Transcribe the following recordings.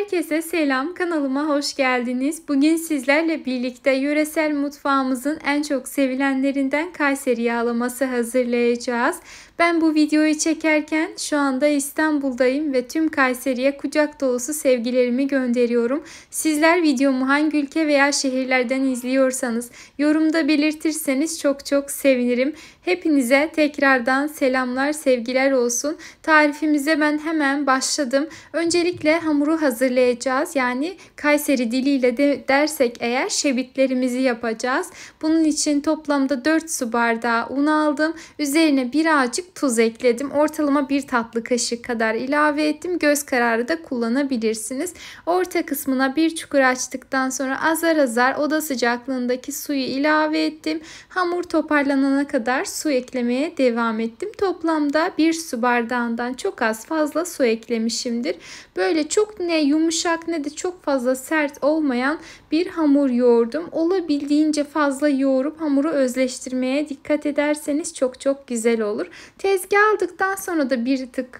Herkese selam, kanalıma hoş geldiniz. Bugün sizlerle birlikte yöresel mutfağımızın en çok sevilenlerinden Kayseri yağlaması hazırlayacağız. Ben bu videoyu çekerken şu anda İstanbul'dayım ve tüm Kayseri'ye kucak dolusu sevgilerimi gönderiyorum. Sizler videomu hangi ülke veya şehirlerden izliyorsanız yorumda belirtirseniz çok sevinirim. Hepinize tekrardan selamlar, sevgiler olsun. Tarifimize ben hemen başladım. Öncelikle hamuru hazırlayacağız. Yani Kayseri diliyle de dersek eğer şebitlerimizi yapacağız. Bunun için toplamda 4 su bardağı un aldım. Üzerine birazcık tuz ekledim. Ortalama 1 tatlı kaşığı kadar ilave ettim. Göz kararı da kullanabilirsiniz. Orta kısmına bir çukur açtıktan sonra azar azar oda sıcaklığındaki suyu ilave ettim. Hamur toparlanana kadar su eklemeye devam ettim. Toplamda 1 su bardağından çok az fazla su eklemişimdir. Böyle çok ne yumuşak ne de çok fazla sert olmayan bir hamur yoğurdum. Olabildiğince fazla yoğurup hamuru özleştirmeye dikkat ederseniz çok güzel olur. Tezgah aldıktan sonra da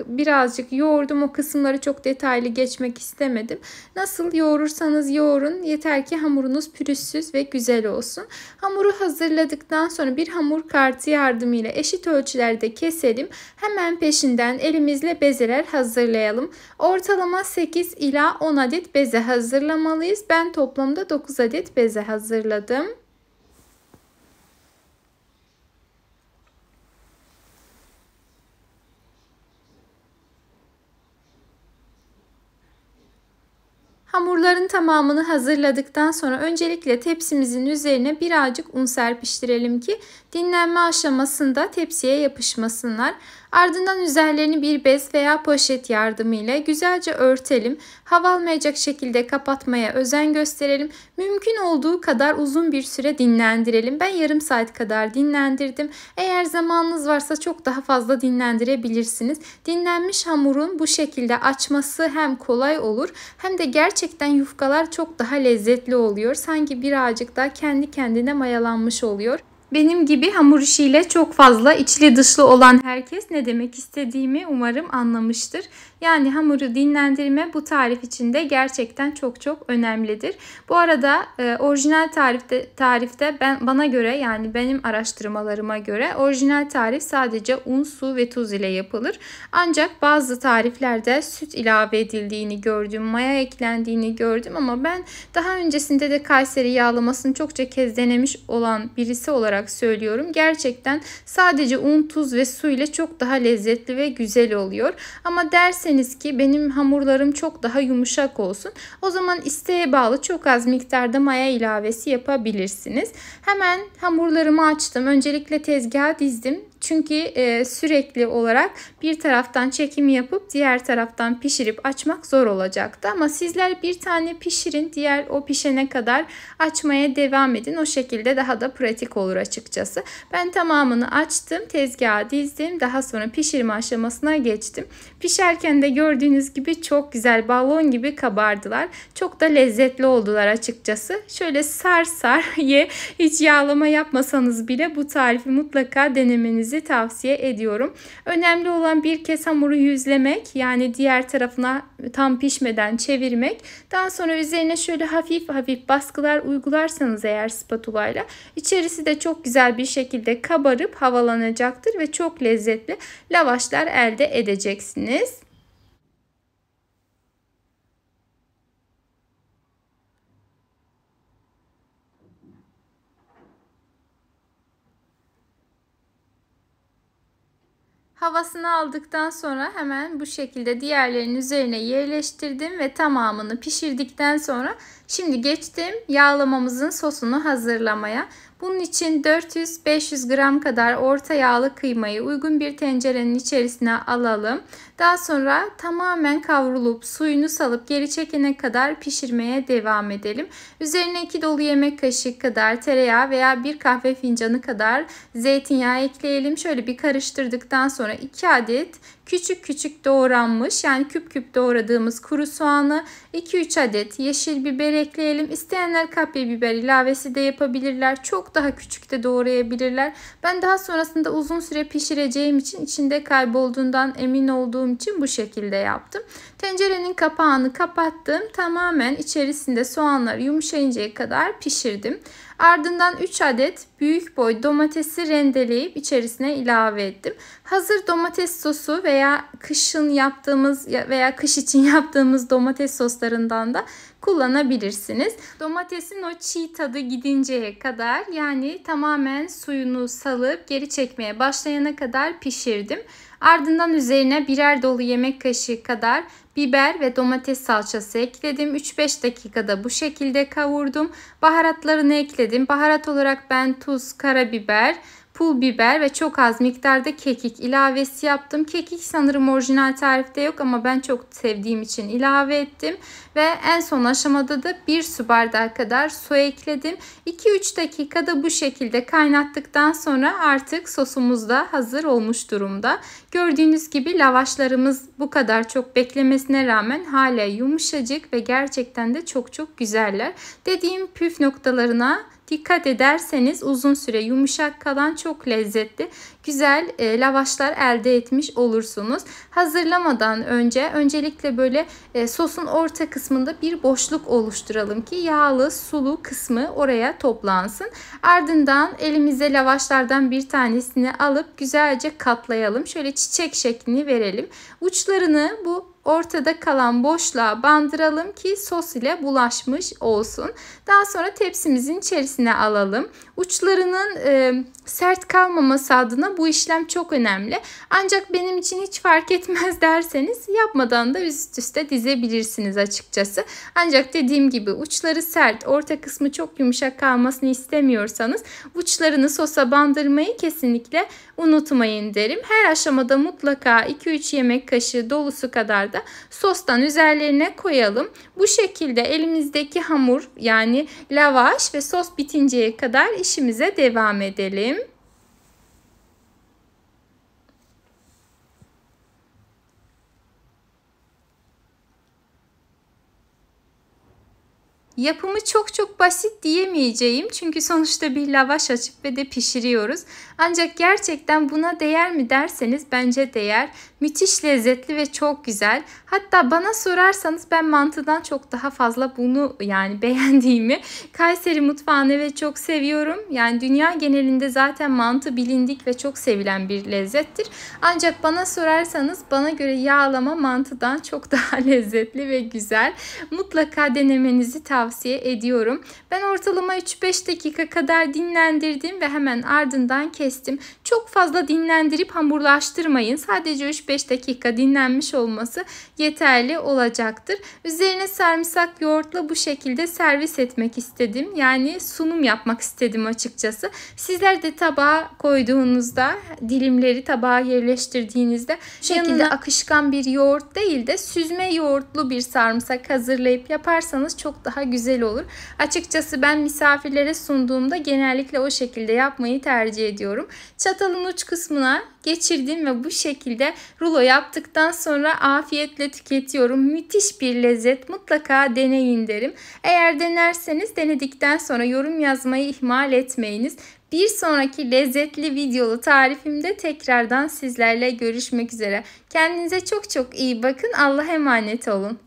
birazcık yoğurdum. O kısımları çok detaylı geçmek istemedim. Nasıl yoğurursanız yoğurun. Yeter ki hamurunuz pürüzsüz ve güzel olsun. Hamuru hazırladıktan sonra bir hamur kartı yardımıyla eşit ölçülerde keselim. Hemen peşinden elimizle bezeler hazırlayalım. Ortalama 8 ila 10 adet beze hazırlamalıyız. Ben toplamda 9 adet beze hazırladım. Hamurların tamamını hazırladıktan sonra öncelikle tepsimizin üzerine birazcık un serpiştirelim ki dinlenme aşamasında tepsiye yapışmasınlar. Ardından üzerlerini bir bez veya poşet yardımıyla güzelce örtelim. Hava almayacak şekilde kapatmaya özen gösterelim. Mümkün olduğu kadar uzun bir süre dinlendirelim. Ben yarım saat kadar dinlendirdim. Eğer zamanınız varsa çok daha fazla dinlendirebilirsiniz. Dinlenmiş hamurun bu şekilde açması hem kolay olur hem de gerçekten yufkalar çok daha lezzetli oluyor. Sanki birazcık daha kendi kendine mayalanmış oluyor. Benim gibi hamur işiyle çok fazla içli dışlı olan herkes ne demek istediğimi umarım anlamıştır. Yani hamuru dinlendirme bu tarif için de gerçekten çok önemlidir. Bu arada orijinal tarifte bana göre, yani benim araştırmalarıma göre orijinal tarif sadece un, su ve tuz ile yapılır. Ancak bazı tariflerde süt ilave edildiğini gördüm, maya eklendiğini gördüm ama ben daha öncesinde de Kayseri yağlamasını çokça kez denemiş olan birisi olarak söylüyorum. Gerçekten sadece un, tuz ve su ile çok daha lezzetli ve güzel oluyor. Ama derseniz ki benim hamurlarım çok daha yumuşak olsun, o zaman isteğe bağlı çok az miktarda maya ilavesi yapabilirsiniz. Hemen hamurlarımı açtım. Öncelikle tezgaha dizdim. Çünkü sürekli olarak bir taraftan çekim yapıp diğer taraftan pişirip açmak zor olacaktı. Ama sizler bir tane pişirin, diğer o pişene kadar açmaya devam edin. O şekilde daha da pratik olur açıkçası. Ben tamamını açtım, tezgaha dizdim. Daha sonra pişirme aşamasına geçtim. Pişerken de gördüğünüz gibi çok güzel balon gibi kabardılar. Çok da lezzetli oldular açıkçası. Şöyle sar ye. Hiç yağlama yapmasanız bile bu tarifi mutlaka denemenizi tavsiye ediyorum. Önemli olan bir kez hamuru yüzlemek, yani diğer tarafına tam pişmeden çevirmek. Daha sonra üzerine şöyle hafif baskılar uygularsanız eğer spatula ile içerisi de çok güzel bir şekilde kabarıp havalanacaktır ve çok lezzetli lavaşlar elde edeceksiniz. Havasını aldıktan sonra hemen bu şekilde diğerlerinin üzerine yerleştirdim ve tamamını pişirdikten sonra şimdi geçtim yağlamamızın sosunu hazırlamaya. Bunun için 400-500 gram kadar orta yağlı kıymayı uygun bir tencerenin içerisine alalım. Daha sonra tamamen kavrulup suyunu salıp geri çekene kadar pişirmeye devam edelim. Üzerine 2 dolu yemek kaşığı kadar tereyağı veya 1 kahve fincanı kadar zeytinyağı ekleyelim. Şöyle bir karıştırdıktan sonra 2 adet küçük küçük doğranmış, yani küp küp doğradığımız kuru soğanı, 2-3 adet yeşil biber ekleyelim. İsteyenler kapya biber ilavesi de yapabilirler. Çok daha küçük de doğrayabilirler. Ben daha sonrasında uzun süre pişireceğim için, içinde kaybolduğundan emin olduğum için bu şekilde yaptım. Tencerenin kapağını kapattım. Tamamen içerisinde soğanlar yumuşayıncaya kadar pişirdim. Ardından 3 adet büyük boy domatesi rendeleyip içerisine ilave ettim. Hazır domates sosu veya kışın yaptığımız veya kış için yaptığımız domates soslarından da kullanabilirsiniz. Domatesin o çiğ tadı gidinceye kadar, yani tamamen suyunu salıp geri çekmeye başlayana kadar pişirdim. Ardından üzerine birer dolu yemek kaşığı kadar biber ve domates salçası ekledim. 3-5 dakikada bu şekilde kavurdum. Baharatlarını ekledim. Baharat olarak ben tuz, karabiber, pul biber ve çok az miktarda kekik ilavesi yaptım. Kekik sanırım orijinal tarifte yok ama ben çok sevdiğim için ilave ettim. Ve en son aşamada da 1 su bardağı kadar su ekledim. 2-3 dakikada bu şekilde kaynattıktan sonra artık sosumuz da hazır olmuş durumda. Gördüğünüz gibi lavaşlarımız bu kadar çok beklemesine rağmen hala yumuşacık ve gerçekten de çok çok güzeller. Dediğim püf noktalarına dikkat ederseniz uzun süre yumuşak kalan çok lezzetli, güzel lavaşlar elde etmiş olursunuz. Hazırlamadan öncelikle böyle sosun orta kısmında bir boşluk oluşturalım ki yağlı sulu kısmı oraya toplansın. Ardından elimize lavaşlardan bir tanesini alıp güzelce katlayalım. Şöyle çiçek şeklini verelim. Uçlarını bu ortada kalan boşluğa bandıralım ki sos ile bulaşmış olsun. Daha sonra tepsimizin içerisine alalım. Uçlarının sert kalmaması adına bu işlem çok önemli. Ancak benim için hiç fark etmez derseniz yapmadan da üst üste dizebilirsiniz açıkçası. Ancak dediğim gibi uçları sert, orta kısmı çok yumuşak kalmasını istemiyorsanız uçlarını sosa bandırmayı kesinlikle unutmayın derim. Her aşamada mutlaka 2-3 yemek kaşığı dolusu kadar da sostan üzerlerine koyalım. Bu şekilde elimizdeki hamur, yani lavaş ve sos bitinceye kadar işimize devam edelim. Yapımı çok çok basit diyemeyeceğim çünkü sonuçta bir lavaş açıp ve de pişiriyoruz. Ancak gerçekten buna değer mi derseniz bence değer. Müthiş lezzetli ve çok güzel. Hatta bana sorarsanız ben mantıdan çok daha fazla bunu beğendiğimi, Kayseri mutfağını ve çok seviyorum. Yani dünya genelinde zaten mantı bilindik ve çok sevilen bir lezzettir. Ancak bana sorarsanız bana göre yağlama mantıdan çok daha lezzetli ve güzel. Mutlaka denemenizi tavsiye ediyorum. Ben ortalama 3-5 dakika kadar dinlendirdim ve hemen ardından kestim. Çok fazla dinlendirip hamurlaştırmayın. Sadece 3-5 dakika dinlenmiş olması yeterli olacaktır. Üzerine sarımsak yoğurtla bu şekilde servis etmek istedim. Yani sunum yapmak istedim açıkçası. Sizler de tabağa koyduğunuzda, dilimleri tabağa yerleştirdiğinizde bu şekilde akışkan bir yoğurt değil de süzme yoğurtlu bir sarımsak hazırlayıp yaparsanız çok daha güzel olur. Açıkçası ben misafirlere sunduğumda genellikle o şekilde yapmayı tercih ediyorum. Çatalın uç kısmına geçirdim ve bu şekilde rulo yaptıktan sonra afiyetle tüketiyorum. Müthiş bir lezzet. Mutlaka deneyin derim. Eğer denerseniz denedikten sonra yorum yazmayı ihmal etmeyiniz. Bir sonraki lezzetli videolu tarifimde tekrardan sizlerle görüşmek üzere. Kendinize çok çok iyi bakın. Allah'a emanet olun.